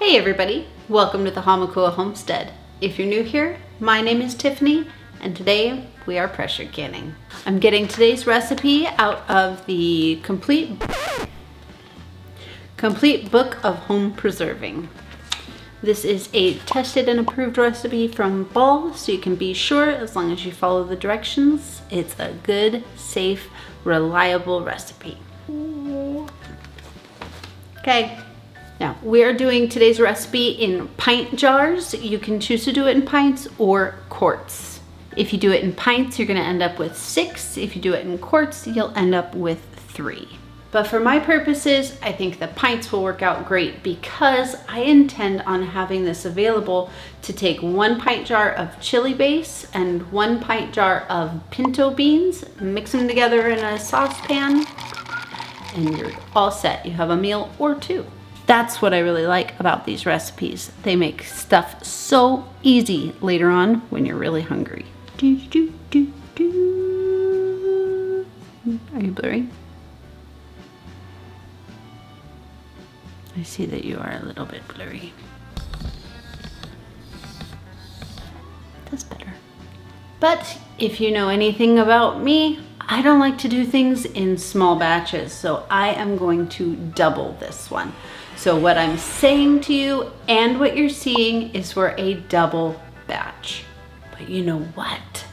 Hey everybody, welcome to the Hamakua Homestead. If you're new here, my name is Tiffany and today we are pressure canning. I'm getting today's recipe out of the complete book of home preserving. This is a tested and approved recipe from Ball, so you can be sure as long as you follow the directions, it's a good, safe, reliable recipe. Okay. Now, we are doing today's recipe in pint jars. You can choose to do it in pints or quarts. If you do it in pints, you're gonna end up with 6. If you do it in quarts, you'll end up with 3. But for my purposes, I think the pints will work out great because I intend on having this available to take 1 pint jar of chili base and 1 pint jar of pinto beans, mix them together in a saucepan, and you're all set. You have a meal or 2. That's what I really like about these recipes. They make stuff so easy later on when you're really hungry. Are you blurry? I see that you are a little bit blurry. That's better. But if you know anything about me, I don't like to do things in small batches, so I am going to double this one. So what I'm saying to you and what you're seeing is for a double batch. But you know what?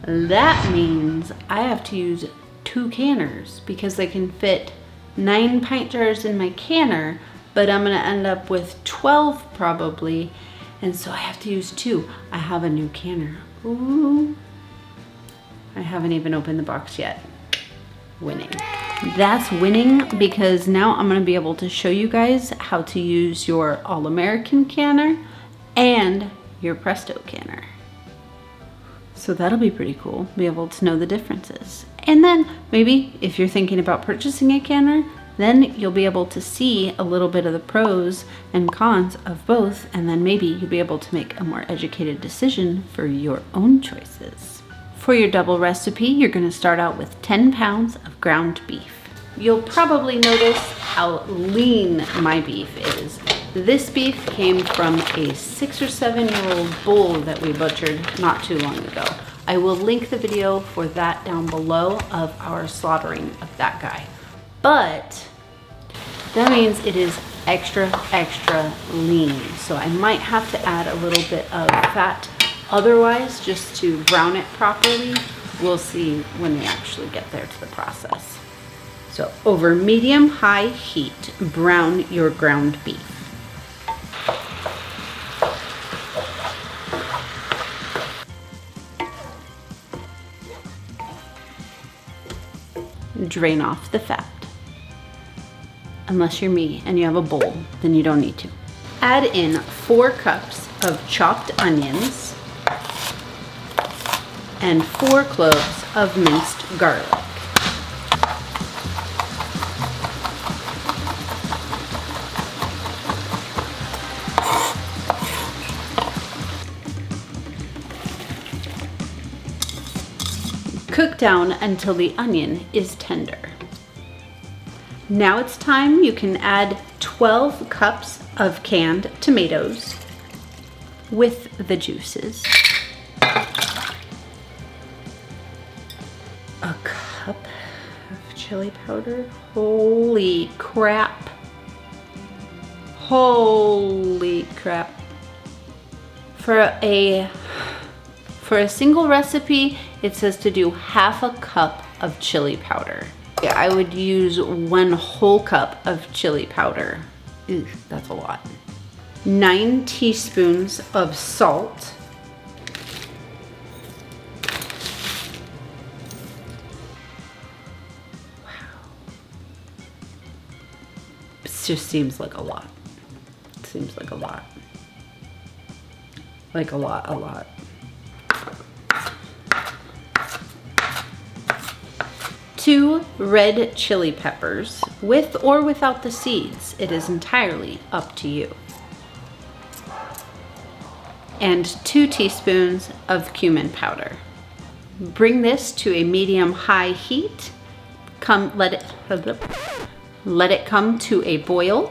That means I have to use 2 canners because they can fit 9 pint jars in my canner, but I'm gonna end up with 12 probably, and so I have to use 2. I have a new canner. Ooh. I haven't even opened the box yet. Winning. That's winning because now I'm gonna be able to show you guys how to use your All-American canner and your Presto canner. So that'll be pretty cool, be able to know the differences. And then maybe if you're thinking about purchasing a canner, then you'll be able to see a little bit of the pros and cons of both, and then maybe you'll be able to make a more educated decision for your own choices. For your double recipe, you're gonna start out with 10 pounds of ground beef. You'll probably notice how lean my beef is. This beef came from a 6 or 7-year-old bull that we butchered not too long ago. I will link the video for that down below of our slaughtering of that guy. But that means it is extra lean. So I might have to add a little bit of fat otherwise, just to brown it properly. We'll see when we actually get there to the process. So over medium-high heat, brown your ground beef. Drain off the fat. Unless you're me and you have a bowl, then you don't need to. Add in 4 cups of chopped onions and 4 cloves of minced garlic. Cook down until the onion is tender. Now it's time you can add 12 cups of canned tomatoes with the juices. A cup of chili powder. Holy crap. Holy crap. For a single recipe, it says to do half a cup of chili powder. Yeah, I would use 1 whole cup of chili powder. Ew, that's a lot. 9 teaspoons of salt. Just seems like a lot. It seems like a lot. Like a lot. 2 red chili peppers, with or without the seeds. It is entirely up to you. And 2 teaspoons of cumin powder. Bring this to a medium-high heat. Let it come to a boil.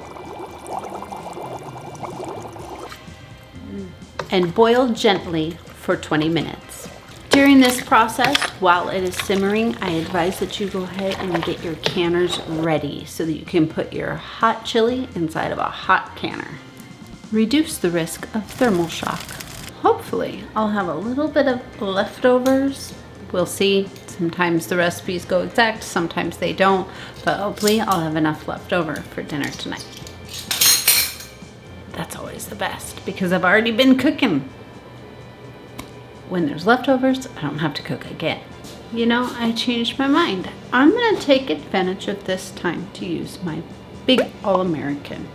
and boil gently for 20 minutes. During this process, while it is simmering, I advise that you go ahead and get your canners ready so that you can put your hot chili inside of a hot canner. Reduce the risk of thermal shock. Hopefully, I'll have a little bit of leftovers. We'll see. Sometimes the recipes go exact, sometimes they don't, but hopefully I'll have enough left over for dinner tonight. That's always the best because I've already been cooking. When there's leftovers, I don't have to cook again. You know, I changed my mind. I'm gonna take advantage of this time to use my big All-American.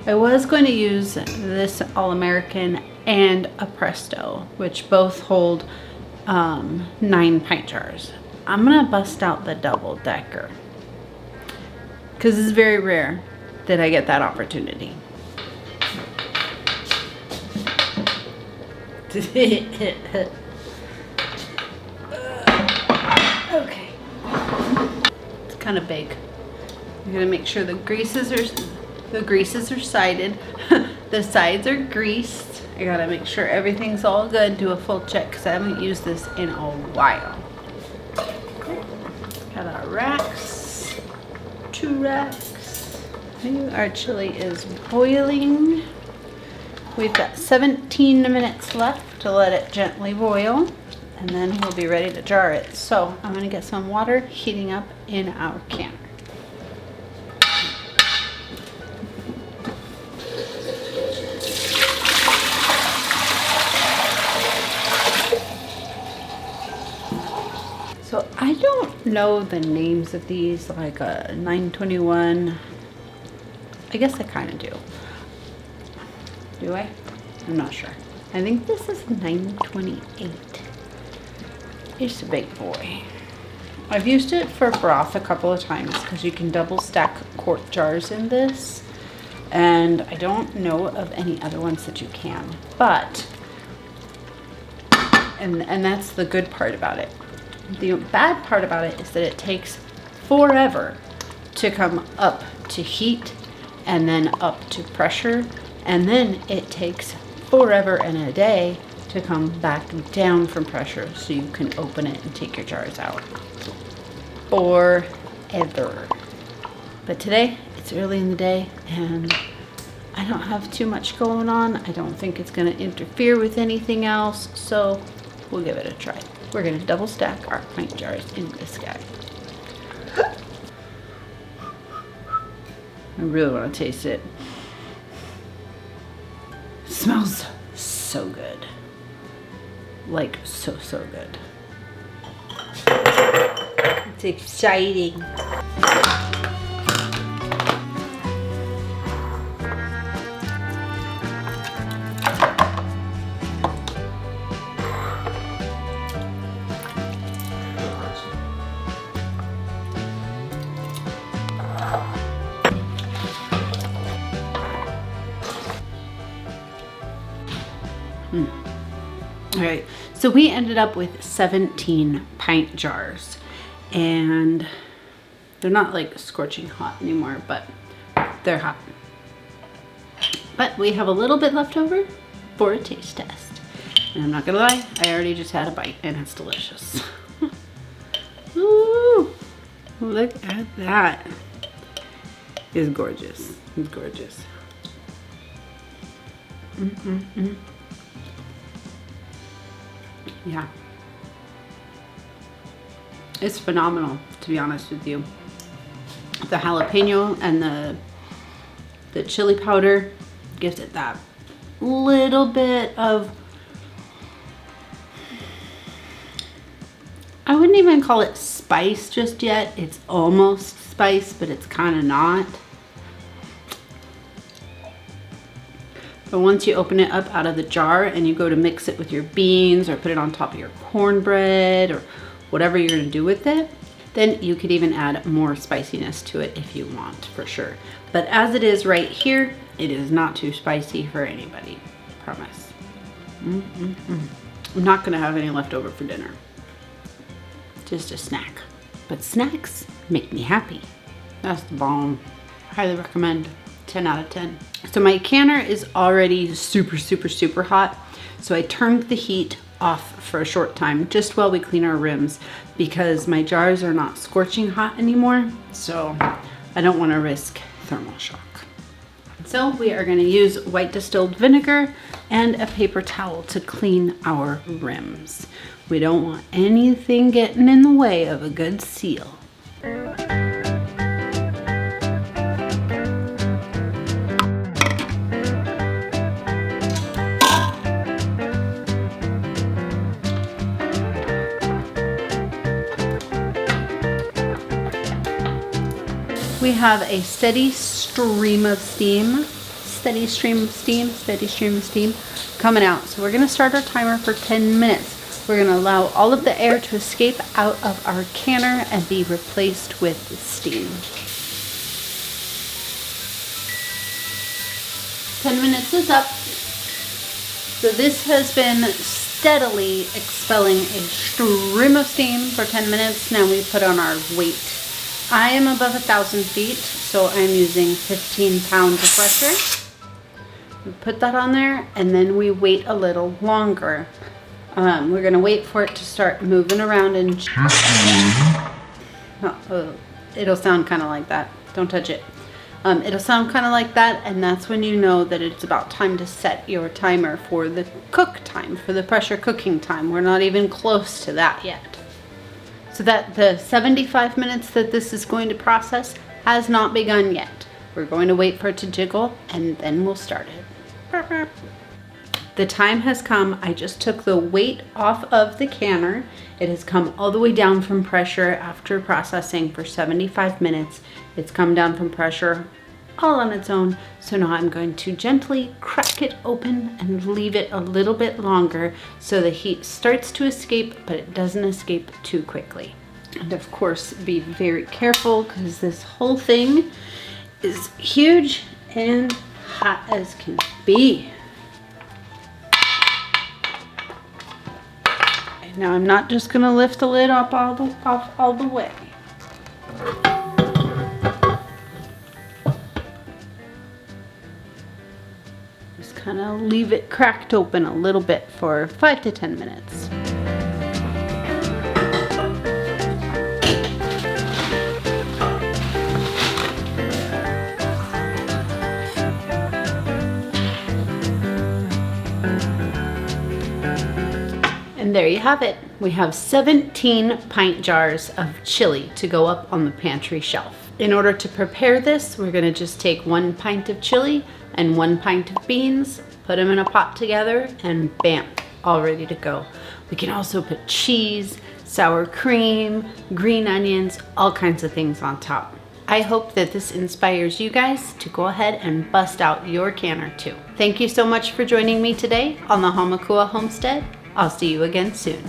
I was going to use this All-American and a Presto, which both hold 9 pint jars. I'm gonna bust out the double decker because it's very rare that I get that opportunity. Okay, it's kind of big. I'm gonna make sure the greases are sided. The sides are greased. I gotta make sure everything's all good. Do a full check because I haven't used this in a while. Got our racks, 2 racks. Our chili is boiling. We've got 17 minutes left to let it gently boil, and then we'll be ready to jar it. So I'm gonna get some water heating up in our canner. So I don't know the names of these, like a 921. I guess I kind of do. Do I? I'm not sure. I think this is 928. It's a big boy. I've used it for broth a couple of times because you can double stack quart jars in this. And I don't know of any other ones that you can. But, and that's the good part about it. The bad part about it is that it takes forever to come up to heat and then up to pressure, and then it takes forever and a day to come back down from pressure so you can open it and take your jars out. Forever. But today, it's early in the day and I don't have too much going on. I don't think it's gonna interfere with anything else, so we'll give it a try. We're gonna double stack our pint jars in this guy. I really wanna taste it. It smells so good. Like so good. It's exciting. All right, so we ended up with 17 pint jars, and they're not like scorching hot anymore, but they're hot. But we have a little bit left over for a taste test. And I'm not gonna lie, I already just had a bite and it's delicious. Ooh, look at that. It's gorgeous, it's gorgeous. Yeah, it's phenomenal, to be honest with you. The jalapeno and the chili powder gives it that little bit of, I wouldn't even call it spice just yet. It's almost spice, but it's kind of not. But once you open it up out of the jar and you go to mix it with your beans or put it on top of your cornbread or whatever you're gonna do with it, then you could even add more spiciness to it if you want, for sure. But as it is right here, it is not too spicy for anybody, promise. I'm not gonna have any left over for dinner. Just a snack. But snacks make me happy. That's the bomb. Highly recommend. 10 out of 10. So my canner is already super hot. So I turned the heat off for a short time just while we clean our rims because my jars are not scorching hot anymore. So I don't want to risk thermal shock. So we are going to use white distilled vinegar and a paper towel to clean our rims. We don't want anything getting in the way of a good seal. We have a steady stream of steam coming out. So we're gonna start our timer for 10 minutes. We're gonna allow all of the air to escape out of our canner and be replaced with steam. 10 minutes is up. So this has been steadily expelling a stream of steam for 10 minutes. Now we put on our weight. I am above 1,000 feet, so I'm using 15 pounds of pressure. We put that on there, and then we wait a little longer. We're gonna wait for it to start moving around and it'll sound kind of like that. Don't touch it. It'll sound kind of like that, and that's when you know that it's about time to set your timer for the cook time, for the pressure cooking time. We're not even close to that yet. So that the 75 minutes that this is going to process has not begun yet. We're going to wait for it to jiggle and then we'll start it. The time has come. I just took the weight off of the canner. It has come all the way down from pressure after processing for 75 minutes. It's come down from pressure all on its own. So now I'm going to gently crack it open and leave it a little bit longer so the heat starts to escape, but it doesn't escape too quickly. And of course, be very careful because this whole thing is huge and hot as can be. And now I'm not just gonna lift the lid off all the way. Kind of leave it cracked open a little bit for 5 to 10 minutes. And there you have it. We have 17 pint jars of chili to go up on the pantry shelf. In order to prepare this, we're gonna just take 1 pint of chili and 1 pint of beans, put them in a pot together, and bam, all ready to go. We can also put cheese, sour cream, green onions, all kinds of things on top. I hope that this inspires you guys to go ahead and bust out your canner too. Thank you so much for joining me today on the Hamakua Homestead. I'll see you again soon.